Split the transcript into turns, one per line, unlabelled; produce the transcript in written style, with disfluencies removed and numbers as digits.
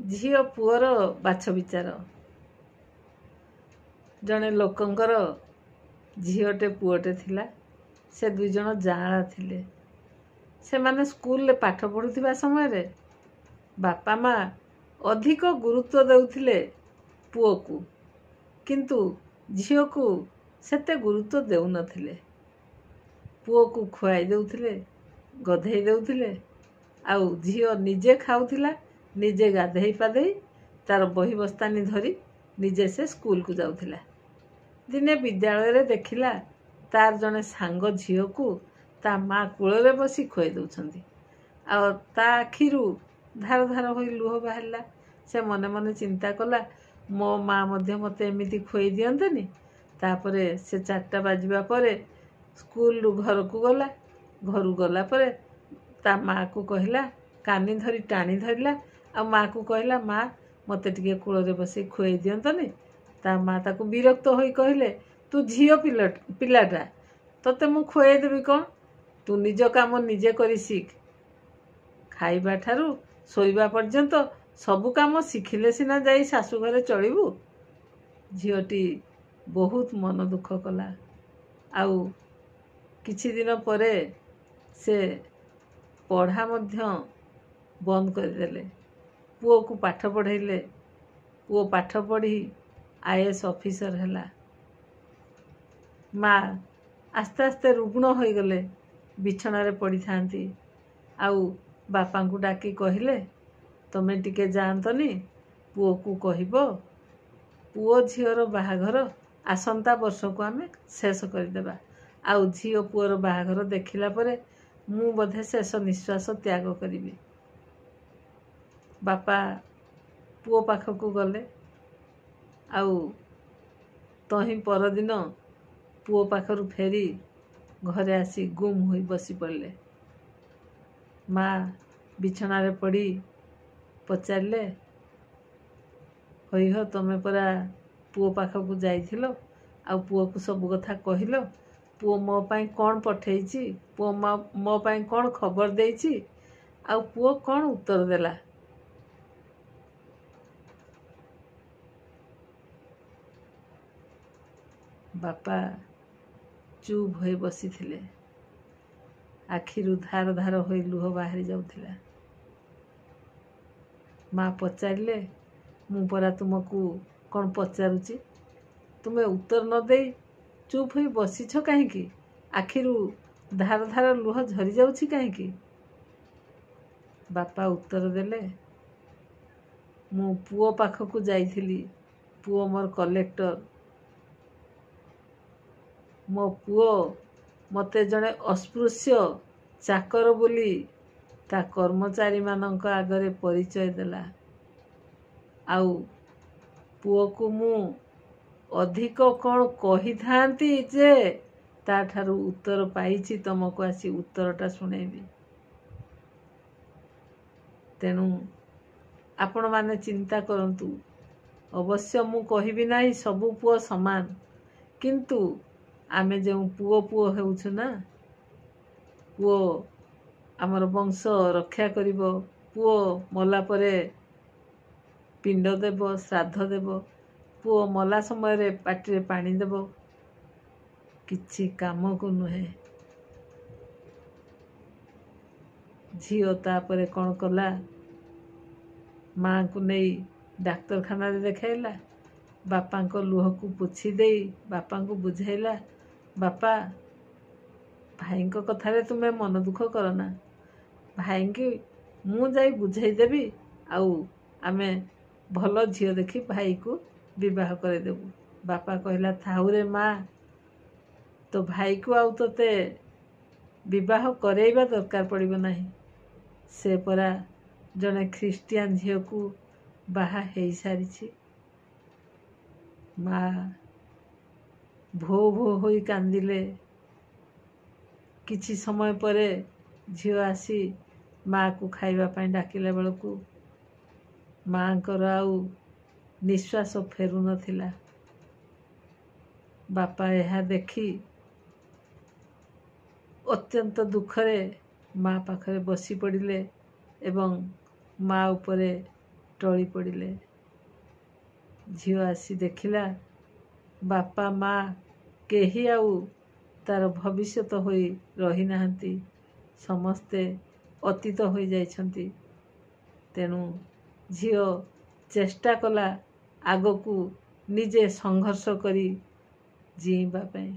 झील पुअर बाछ विचार जड़े लोकंकर झीलटे पुअटे थिला से दुई जन जाँला थिले से माने स्कूल ले पाठ पढ़ुथिबा समय रे बापा माँ अधिक गुरुत्व देउथिले पुओ को किंतु झील को सेते गुरुत्व देउ नथिले पुओ को खुआई देउथिले गधेई देउथिले आउ झील निजे खाउथिला निजे गाधेई पाधेई तार बही बस्तानी धरी निजे से स्कूल को जाउथिला दिने विद्यालय रे देखिला तार जने सांग झील को ता माँ कूल बसी खुआई दउछंती आ ता आखिरू धार धार होई लुह बाहरला से मने मने चिंता कला मो माँ मध्य मते एमिति खुआई दियंतनी तापरे से 4टा बाजिबा परे स्कूल घर को गला घर गला परे ता माँ को कहला कानी धरी टाणी धरला आ माँ को कहला माँ मते टिके कूल बसी खुआई दियंतनी ता माँ ताको विरक्त होई कहले तू झील पिलाटा तते मु खुआई देबी कौन तू निज काम निजे करी शिख खाइबा ठारू सोइबा पर्यंत सबु काम शिखिले सिना जाई सासु घरे चलिबू झीलटी बहुत मन दुख कला आउ किछि दिन परे से पढ़ा मध्य बंद करदेले पुओ को पाठ पढ़ेले पुओ पाठ पढ़ी आईएएस ऑफिसर हैला माँ आस्ते आस्ते रुग्ण हो गले बिछना रे पड़ी थांती आउ बापा को डाकी कहले तमे टिके जानतनी पुओ को कहबो पुओ झीवर बाहाघर आसंता वर्ष को आमे शेष करदेबा आउ झीओ पुओर बाहाघर देखिला परे मु बोधे शेष निश्वास त्याग करिबी बापा पुओ पाख को गले आउ तही परदिन पुओ पाखरु फेरी घरे आसी गुम होई बसी पड़ले माँ बिछना रे पड़ी पचारे होई हो तमे परा पुओ पाख को जाइथिलो आ पुओ को सब कथा कहिलो पुओ मो पाई कौन पठेइची पुओ मो पाई कौन खबर देइची आ पुओ कौन उत्तर देला बापा चुप होई बसी थिले आखिरु धार धार होई लुह बाहरी जाउथिला माँ पचारे मु परा तुमको कौन पचारुची तुमे उत्तर न दे चुप होई बसीछ कहीं आखिरु धार धार लुह झरी जाउछि कहीं बापा उत्तर देले मु पुओ पाख को जाइथिली पुओ मोर कलेक्टर मो पुओ मते जड़े अस्पृश्य चाकर बोली ता कर्मचारी मानक आगरे परिचय देला आउ पुओ को मु अधिक कौन कही थांती जे ता ठारू उत्तर पाइछि तुमको आसी उत्तरटा सुनेबी तेणु आपण माने चिंता करंतु अवश्य मु कहिबी नाही सबु पुओ समान किंतु आमे जो पुओ पुओ हेउछु ना पुओ आमर वंश रक्षा करिवो पुओ मला परे पिंड देव श्राद्ध देव पुओ मला समय रे पाटी रे पानी देव किछि काम को नुहे झीओ तापरे कौन कला माँ को नहीं डाक्तरखाना रे देखाइला बापा को लुह को पोछि दे बापा को बुझाइला बापा भाई को कथारे तुम्हें मन दुख करना भाई की मु जाई बुझाई देबी आउ आमे भल झील देखी भाई को विवाह करे देबू बापा कहला थाउरे माँ तो भाई को आउ तोते विवाह करेइबा दरकार पड़िबो नाही से परा जने ख्रिस्टियान झील को बाहा हेई सारिछि माँ भो भो होई कांदिले किछि समय परे झील आसी माँ को खाइबा पाई डाकिला बेलकू माँ कर आउ निश्वास फेरु नथिला बापा यह देखी अत्यंत दुखरे माँ पाखरे बसी पड़िले एवं माँ उपरे ଟଳି ପଡ଼ିଲେ। ଝିଅ ଆସି ଦେଖିଲା ବାପା ମା କେହି ଆଉ ତାର ଭବିଷ୍ୟତ ହୋଇ ରହିନାହାନ୍ତି, ସମସ୍ତେ ଅତୀତ ହୋଇଯାଇଛନ୍ତି। ତେଣୁ ଝିଅ ଚେଷ୍ଟା କଲା ଆଗକୁ ନିଜେ ସଂଘର୍ଷ କରି ଜୀଇଁବା ପାଇଁ।